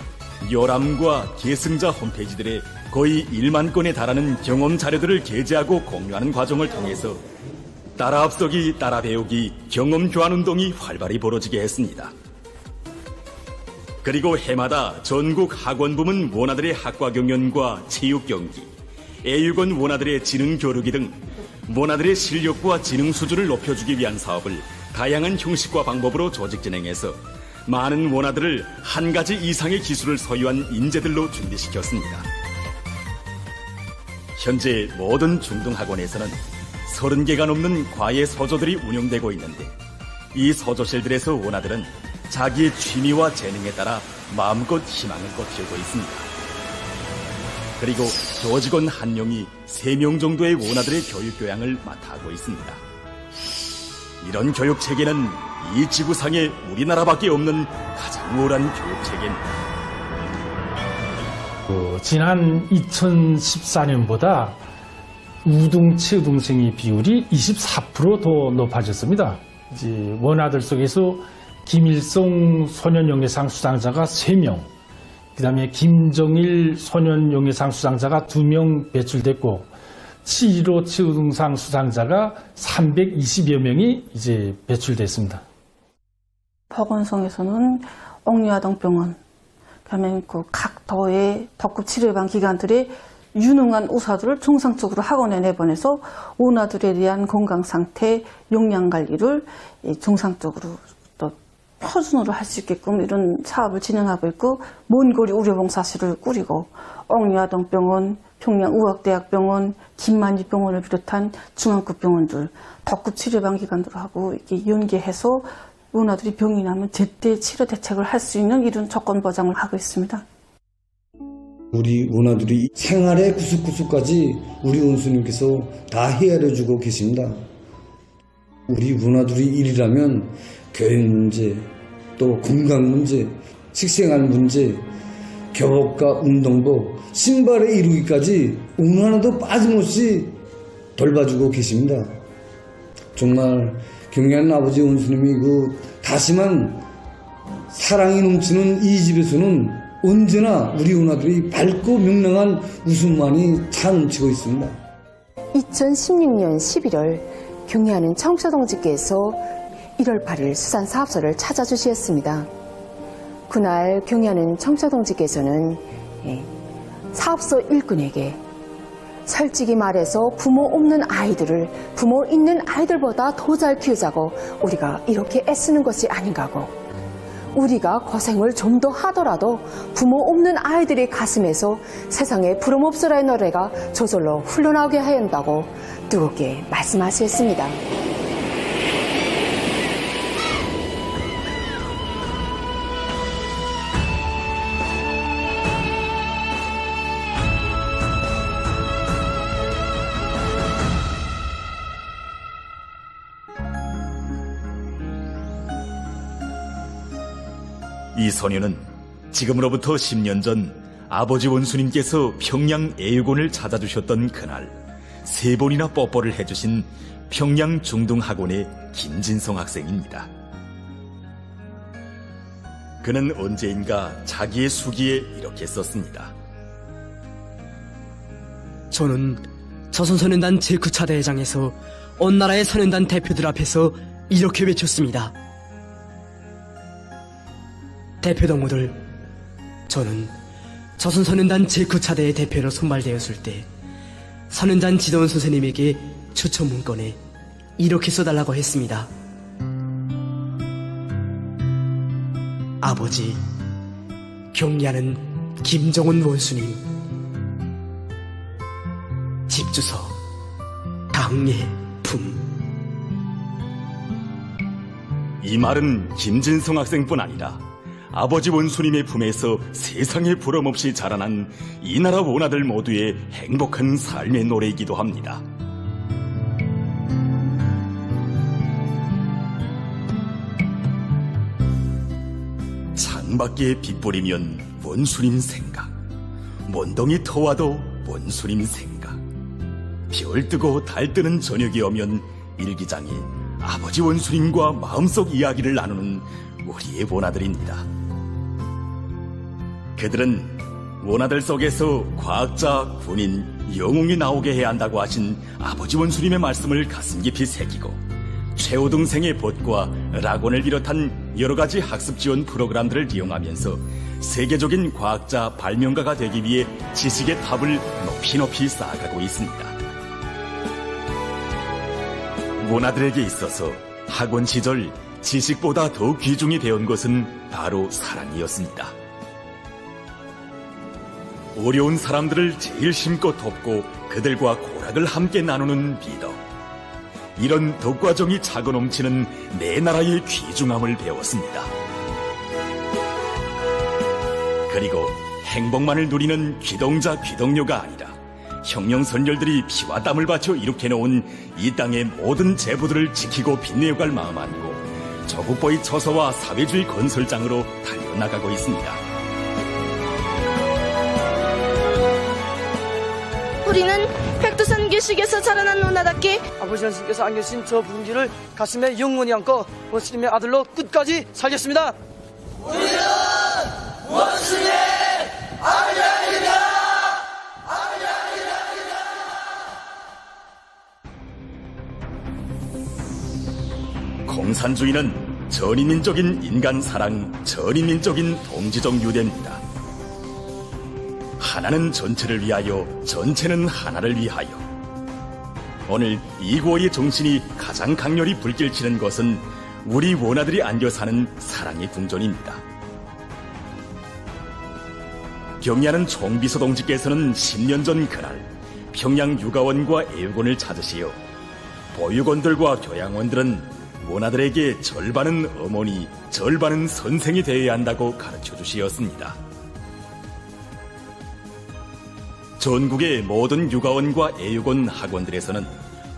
Speaker 2: 요람과 계승자 홈페이지들에 거의 1만 건에 달하는 경험 자료들을 게재하고 공유하는 과정을 통해서 따라 앞서기, 따라 배우기, 경험 교환 운동이 활발히 벌어지게 했습니다. 그리고 해마다 전국 학원 부문 원아들의 학과 경연과 체육 경기, 애육원 원아들의 지능 교류기 등 원아들의 실력과 지능 수준을 높여주기 위한 사업을 다양한 형식과 방법으로 조직 진행해서 많은 원아들을 한 가지 이상의 기술을 소유한 인재들로 준비시켰습니다. 현재 모든 중등학원에서는 30개가 넘는 과외 서조들이 운영되고 있는데 이 서조실들에서 원아들은 자기의 취미와 재능에 따라 마음껏 희망을 꽃피우고 있습니다. 그리고 교직원 1명이 3명 정도의 원아들의 교육 교양을 맡아하고 있습니다. 이런 교육 체계는 이 지구상에 우리나라밖에 없는 가장 우월한 교육체계입니다.
Speaker 12: 지난 2014년보다 우등치 우등생의 비율이 24% 더 높아졌습니다. 이제 원아들 속에서 김일성 소년영예상 수상자가 3명, 그 다음에 김정일 소년영예상 수상자가 2명 배출됐고, 7.15 치우등상 수상자가 320여 명이 이제 배출됐습니다.
Speaker 5: 박원성에서는 옥류아동병원, 그다음에 각 더의 덕급 치료예방 기관들의 유능한 의사들을 정상적으로 학원에 내보내서 원아들에 대한 건강 상태, 영양 관리를 정상적으로 또 표준으로 할 수 있게끔 이런 사업을 진행하고 있고, 몬고리 의료봉사실을 꾸리고 옥류아동병원, 평양의학대학병원, 김만희병원을 비롯한 중앙급 병원들, 덕급 치료예방 기관들을 하고 이렇게 연계해서 원아들이 병이 나면 제때 치료 대책을 할 수 있는 이런 조건 보장을 하고 있습니다.
Speaker 13: 우리 원아들이 생활의 구석구석까지 우리 원수님께서 다 헤아려주고 계십니다. 우리 원아들이 일이라면 교육 문제, 또 건강 문제, 식생활 문제, 교복과 운동복, 신발에 이루기까지 어느 하나도 빠짐없이 돌봐주고 계십니다. 정말 경애하는 아버지 원수님이 다시만 사랑이 넘치는 이 집에서는 언제나 우리 원아들이 밝고 명랑한 웃음만이 차 넘치고 있습니다.
Speaker 14: 2016년 11월 경애하는 청소동지께서 1월 8일 수산사업소를 찾아주셨습니다. 그날 경애하는 청소동지께서는 사업소 일꾼에게 솔직히 말해서 부모 없는 아이들을 부모 있는 아이들보다 더 잘 키우자고 우리가 이렇게 애쓰는 것이 아닌가고, 우리가 고생을 좀 더 하더라도 부모 없는 아이들의 가슴에서 세상에 부름없으라의 노래가 저절로 흘러나오게 해야 한다고 뜨겁게 말씀하셨습니다.
Speaker 2: 이 소녀는 지금으로부터 10년 전 아버지 원수님께서 평양 애육원을 찾아주셨던 그날 3번이나 뽀뽀를 해주신 평양 중등학원의 김진성 학생입니다. 그는 언제인가 자기의 수기에 이렇게 썼습니다.
Speaker 15: 저는 조선소년단 제9차 대회장에서 온 나라의 소년단 대표들 앞에서 이렇게 외쳤습니다. 대표 동무들, 저는 조선소년단 제9차 대회 대표로 선발되었을 때 소년단 지도원 선생님에게 추천 문건에 이렇게 써달라고 했습니다. 아버지, 경리하는 김정은 원수님, 집주소 강예품.
Speaker 2: 이 말은 김진성 학생뿐 아니라 아버지 원수님의 품에서 세상에 부럼없이 자라난 이 나라 원아들 모두의 행복한 삶의 노래이기도 합니다. 창밖에 빛보리면 원수님 생각, 먼덩이 터와도 원수님 생각, 별 뜨고 달 뜨는 저녁이 오면 일기장에 아버지 원수님과 마음속 이야기를 나누는 우리의 원아들입니다. 그들은 원아들 속에서 과학자, 군인, 영웅이 나오게 해야 한다고 하신 아버지 원수님의 말씀을 가슴 깊이 새기고 최우등생의 봇과 락원을 비롯한 여러 가지 학습 지원 프로그램들을 이용하면서 세계적인 과학자, 발명가가 되기 위해 지식의 탑을 높이 쌓아가고 있습니다. 원아들에게 있어서 학원 시절 지식보다 더 귀중히 배운 것은 바로 사랑이었습니다. 어려운 사람들을 제일 심고 돕고 그들과 고락을 함께 나누는 미덕. 이런 덕과정이 차고 넘치는 내 나라의 귀중함을 배웠습니다. 그리고 행복만을 누리는 귀동자 귀동녀가 아니라 형령선열들이 피와 땀을 바쳐 이룩해놓은 이 땅의 모든 재부들을 지키고 빛내어갈 마음 안고 저국보의 처소와 사회주의 건설장으로 달려나가고 있습니다.
Speaker 16: 우리는 백두산 계식에서 자라난 누나답게
Speaker 17: 아버지 하나님께서 안겨주신 저 분기를 가슴에 영원히 안고 원수님의 아들로 끝까지 살겠습니다.
Speaker 18: 우리는 원수의 아들이다.
Speaker 2: 공산주의는 전인민적인 인간 사랑, 전인민적인 동지적 유대입니다. 하나는 전체를 위하여, 전체는 하나를 위하여. 오늘 이 구호의 정신이 가장 강렬히 불길치는 것은 우리 원아들이 안겨 사는 사랑의 궁전입니다. 경리하는 총비서 동지께서는 10년 전 그날 평양 육아원과 애육원을 찾으시어 보육원들과 교양원들은 원아들에게 절반은 어머니, 절반은 선생이 되어야 한다고 가르쳐 주시었습니다. 전국의 모든 육아원과 애육원 학원들에서는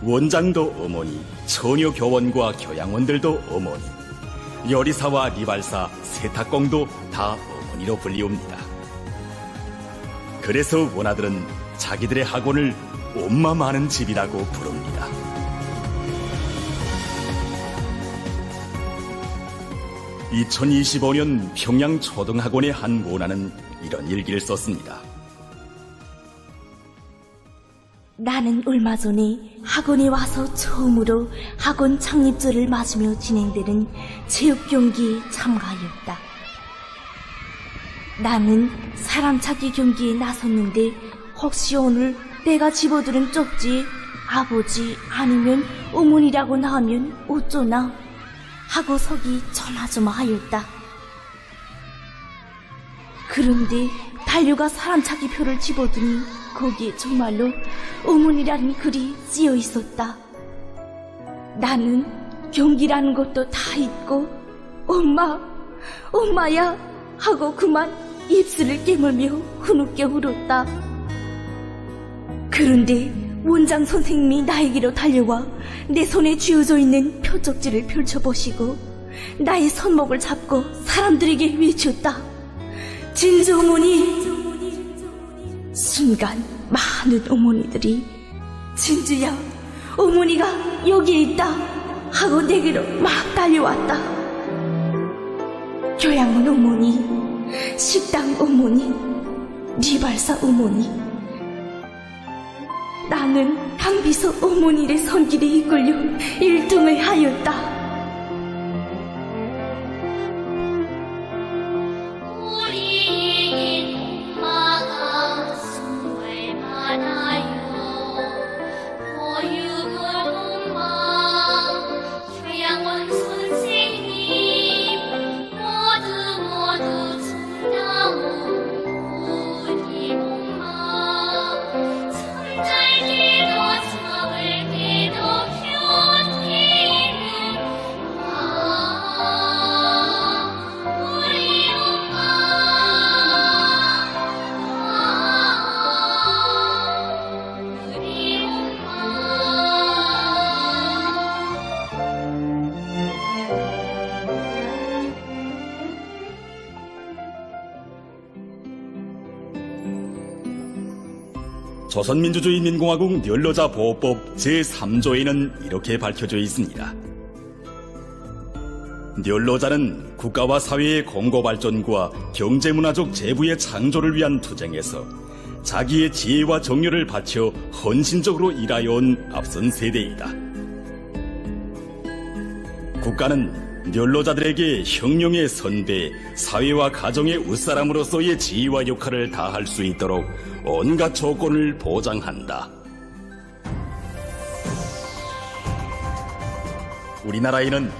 Speaker 2: 원장도 어머니, 처녀교원과 교양원들도 어머니, 요리사와 리발사, 세탁공도 다 어머니로 불리웁니다. 그래서 원아들은 자기들의 학원을 엄마 많은 집이라고 부릅니다. (2025년) 평양 초등학원의 한 원아는 이런 일기를 썼습니다.
Speaker 11: 나는 얼마 전에 학원에 와서 처음으로 학원 창립절을 맞으며 진행되는 체육 경기에 참가하였다. 나는 사람 찾기 경기에 나섰는데 혹시 오늘 내가 집어들은 쪽지에 아버지 아니면 어머니라고 나오면 어쩌나 하고 속이 조마조마하였다. 그런데 달려가 사람 찾기 표를 집어드니 거기에 정말로 어머니라는 글이 쓰여 있었다. 나는 경기라는 것도 다 잊고 엄마야 하고 그만 입술을 깨물며 흐느껴 울었다. 그런데 원장 선생님이 나에게로 달려와 내 손에 쥐어져 있는 표적지를 펼쳐보시고 나의 손목을 잡고 사람들에게 외쳤다. 진주 어머니! 순간 많은 어머니들이 진주야, 어머니가 여기에 있다 하고 내게로 막 달려왔다. 교양원 어머니, 식당 어머니, 리발사 어머니, 나는 강비서 어머니의 손길에 이끌려 1등을 하였다.
Speaker 2: 조선민주주의인민공화국 멸로자 보호법 제3조에는 이렇게 밝혀져 있습니다. 멸로자는 국가와 사회의 공고발전과 경제문화적 재부의 창조를 위한 투쟁에서 자기의 지혜와 정열을 바쳐 헌신적으로 일하여온 앞선 세대이다. 국가는 멸로자들에게 형령의 선배, 사회와 가정의 웃사람으로서의 지위와 역할을 다할 수 있도록 온갖 조건을 보장한다. 우리나라에는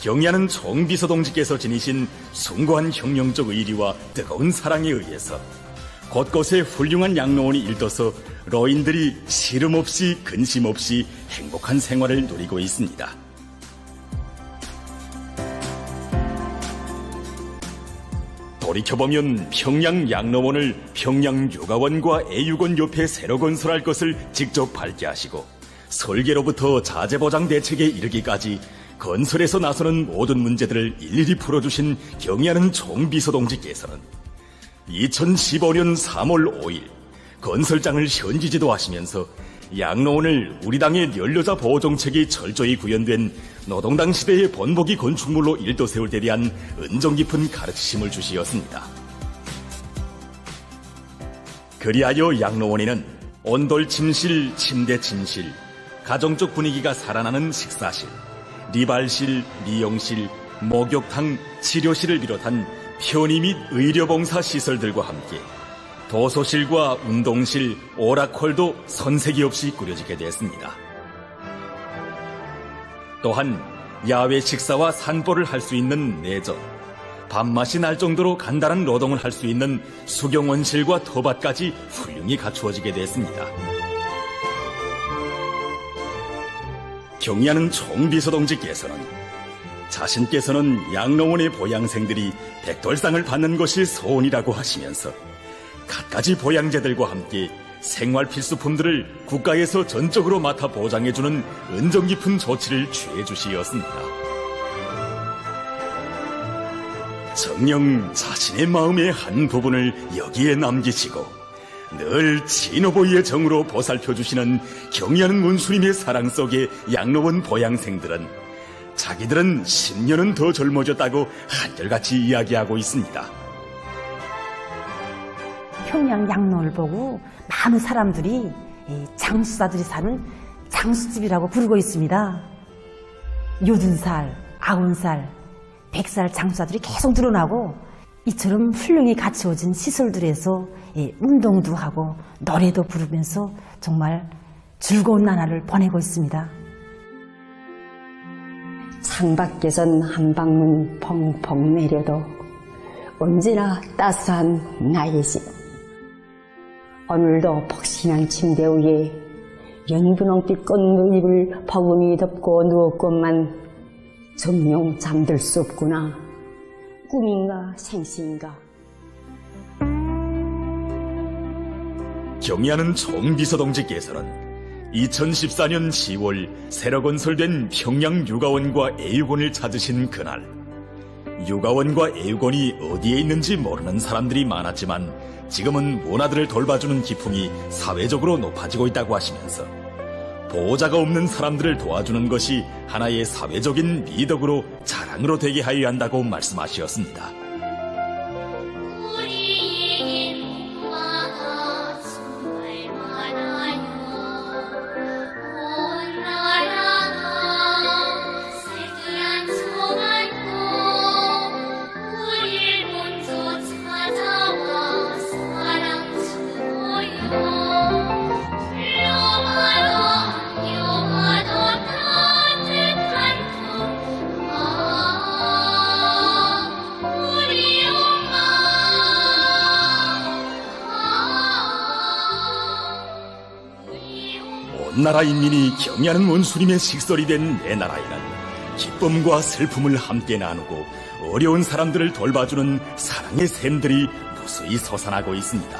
Speaker 2: 경리하는 총비서 동지께서 지니신 숭고한 형령적 의리와 뜨거운 사랑에 의해서 곳곳에 훌륭한 양로원이 일떠서 노인들이 시름 없이 근심 없이 행복한 생활을 누리고 있습니다. 돌이켜보면 평양 양로원을 평양 육아원과 애육원 옆에 새로 건설할 것을 직접 발기하시고 설계로부터 자재보장 대책에 이르기까지 건설에서 나서는 모든 문제들을 일일이 풀어주신 경의하는 총비서동지께서는 2015년 3월 5일 건설장을 현지 지도하시면서 양로원을 우리 당의 연료자 보호 정책이 철저히 구현된 노동당 시대의 본보기 건축물로 일도 세울 때 대한 은정 깊은 가르치심을 주시었습니다. 그리하여 양로원에는 온돌 침실, 침대 침실, 가정적 분위기가 살아나는 식사실, 리발실, 미용실, 목욕탕, 치료실을 비롯한 편의 및 의료봉사 시설들과 함께 도서실과 운동실, 오락홀도 손색이 없이 꾸려지게 됐습니다. 또한 야외 식사와 산보를 할 수 있는 내전, 밥맛이 날 정도로 간단한 노동을 할 수 있는 수경원실과 터밭까지 훌륭히 갖추어지게 됐습니다. 경의하는 총비서동지께서는 자신께서는 양로원의 보양생들이 백돌상을 받는 것이 소원이라고 하시면서 갖가지 보양제들과 함께 생활 필수품들을 국가에서 전적으로 맡아 보장해주는 은정 깊은 조치를 취해 주시었습니다. 정녕 자신의 마음의 한 부분을 여기에 남기시고 늘 진호보이의 정으로 보살펴주시는 경의하는 문수님의 사랑 속에 양로원 보양생들은 자기들은 10년은 더 젊어졌다고 한결같이 이야기하고 있습니다.
Speaker 19: 평양 양로를 보고 많은 사람들이 장수사들이 사는 장수집이라고 부르고 있습니다. 80살, 90살, 100살 장수사들이 계속 늘어나고 이처럼 훌륭히 갖추어진 시설들에서 운동도 하고 노래도 부르면서 정말 즐거운 나날을 보내고 있습니다.
Speaker 20: 창밖에선 한방문 펑펑 내려도 언제나 따스한 나의 집. 오늘도 폭신한 침대 위에 연분홍빛 꽃잎을 버금이 덮고 누웠건만 정녕 잠들 수 없구나. 꿈인가 생시인가.
Speaker 2: 경의하는 총비서동지께서는 2014년 10월 새로 건설된 평양 육아원과 애육원을 찾으신 그날, 육아원과 애육원이 어디에 있는지 모르는 사람들이 많았지만 지금은 모나들을 돌봐주는 기풍이 사회적으로 높아지고 있다고 하시면서 보호자가 없는 사람들을 도와주는 것이 하나의 사회적인 미덕으로 자랑으로 되게 하여야 한다고 말씀하셨습니다. 온 나라 인민이 경의하는 원수님의 식설이 된 내 나라에는 기쁨과 슬픔을 함께 나누고 어려운 사람들을 돌봐주는 사랑의 샘들이 무수히 솟아나고 있습니다.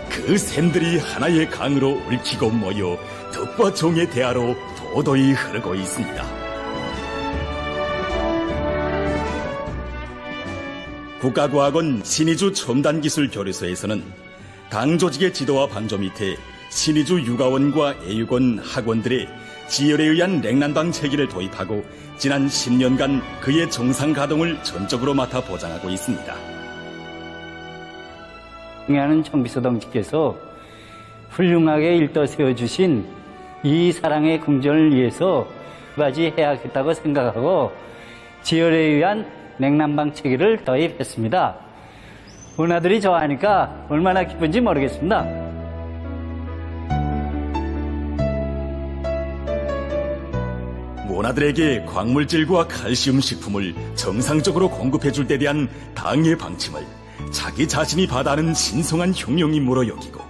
Speaker 2: 그 샘들이 하나의 강으로 얽히고 모여 덕과 정의 대하로 도도히 흐르고 있습니다. 국가과학원 신의주 첨단기술교류소에서는 당 조직의 지도와 방조 밑에 신의주 육아원과 애육원 학원들의 지열에 의한 냉난방 체계를 도입하고 지난 10년간 그의 정상 가동을 전적으로 맡아 보장하고 있습니다.
Speaker 21: 경의하는 총비서동지께서 훌륭하게 일떠 세워주신 이 사랑의 궁전을 위해서 해야겠다고 생각하고 지열에 의한 냉난방 체계를 도입했습니다. 문화들이 좋아하니까 얼마나 기쁜지 모르겠습니다.
Speaker 2: 모나들에게 광물질과 칼슘 식품을 정상적으로 공급해줄 때 대한 당의 방침을 자기 자신이 받아는 신성한 흉령임으로 여기고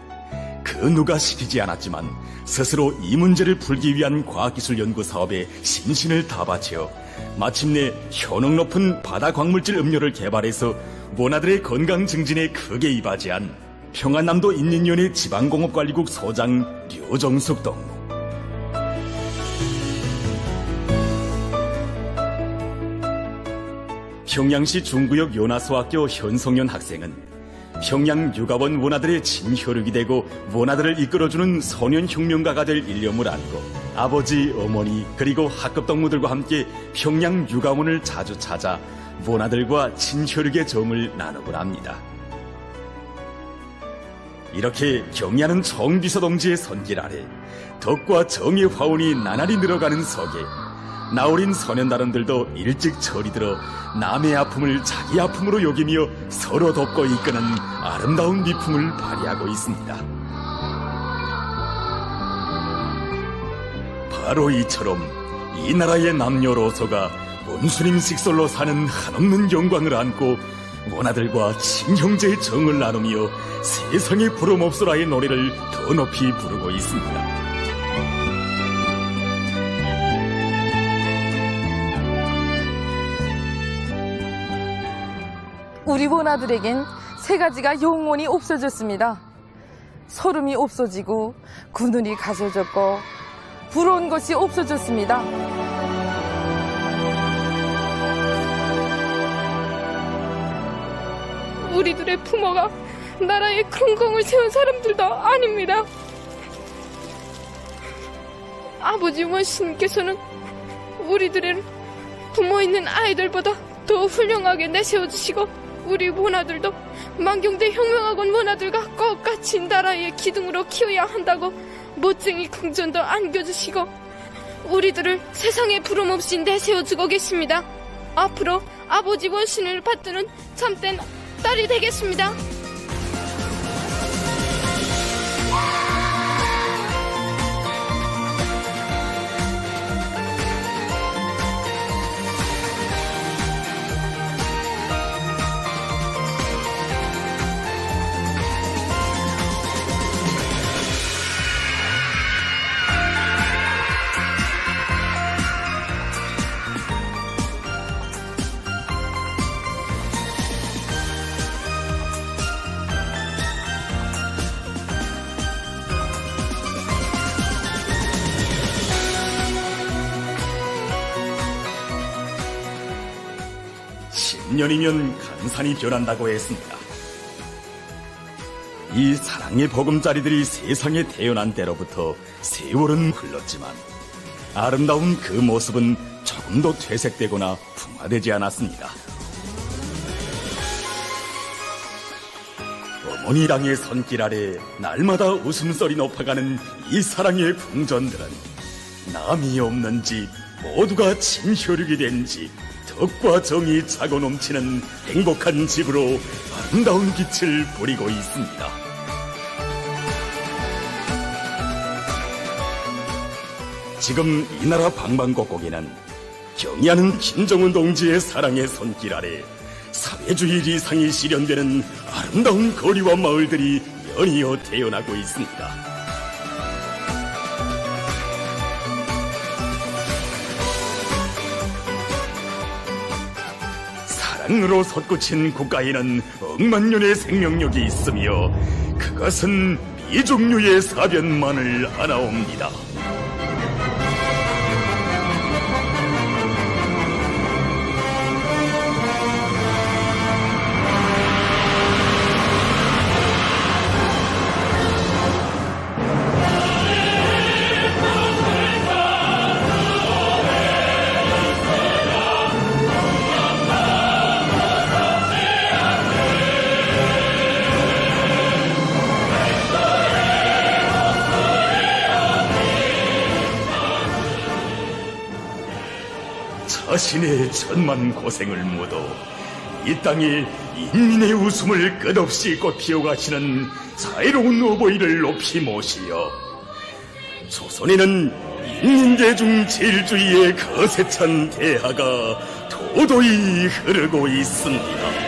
Speaker 2: 그 누가 시키지 않았지만 스스로 이 문제를 풀기 위한 과학기술 연구 사업에 신신을 다 바쳐 마침내 효능 높은 바다 광물질 음료를 개발해서 모나들의 건강 증진에 크게 이바지한 평안남도 인민위원회 지방공업관리국 소장 류정숙 동무. 평양시 중구역 요나수학교 현성연 학생은 평양 육아원 원아들의 진혈육이 되고 원아들을 이끌어주는 소년혁명가가 될 일념을 안고 아버지, 어머니 그리고 학급 동무들과 함께 평양 육아원을 자주 찾아 원아들과 진혈육의 정을 나누곤 합니다. 이렇게 경의하는 정비서동지의 손길 아래 덕과 정의 화원이 나날이 늘어가는 속에 나어린 소년다른들도 일찍 철이 들어 남의 아픔을 자기 아픔으로 여기며 서로 돕고 이끄는 아름다운 미풍을 발휘하고 있습니다. 바로 이처럼 이 나라의 남녀로소가 원수님 식솔로 사는 한없는 영광을 안고 원아들과 친형제의 정을 나누며 세상의 부름없으라의 노래를 더 높이 부르고 있습니다.
Speaker 1: 우리 원아들에겐 세 가지가 영원히 없어졌습니다. 서름이 없어지고 그늘이 가져졌고 부러운 것이 없어졌습니다.
Speaker 22: 우리들의 부모가 나라의 근공을 세운 사람들도 아닙니다. 아버지 원신께서는 우리들의 부모 있는 아이들보다 더 훌륭하게 내세워주시고 우리 원아들도 만경대 혁명학원 원아들과 똑같이 나라의 기둥으로 키워야 한다고 멋쟁이 긍정도 안겨주시고 우리들을 세상에 부름없이 내세워주고 계십니다. 앞으로 아버지 원신을 받드는 참된 딸이 되겠습니다.
Speaker 2: 년이면 간산이 변한다고 했습니다. 이 사랑의 보금자리들이 세상에 태어난 때로부터 세월은 흘렀지만 아름다운 그 모습은 조금도 퇴색되거나 풍화되지 않았습니다. 어머니 땅의 손길 아래 날마다 웃음소리 높아가는 이 사랑의 풍전들은 남이 없는 집, 모두가 친혈육이 된 집, 덕과 정이 차고 넘치는 행복한 집으로 아름다운 빛을 보리고 있습니다. 지금 이 나라 방방곡곡에는 경의하는 김정은 동지의 사랑의 손길 아래 사회주의 리상이 실현되는 아름다운 거리와 마을들이 연이어 태어나고 있습니다. 사랑으로 솟구친 국가에는 억만년의 생명력이 있으며 그것은 미종류의 사변만을 하나옵니다. 자신의 천만 고생을 묻어 이 땅에 인민의 웃음을 끝없이 꽃피워 가시는 자애로운 어버이를 높이 모시어 조선에는 인민대중 제일주의의 거세찬 대하가 도도히 흐르고 있습니다.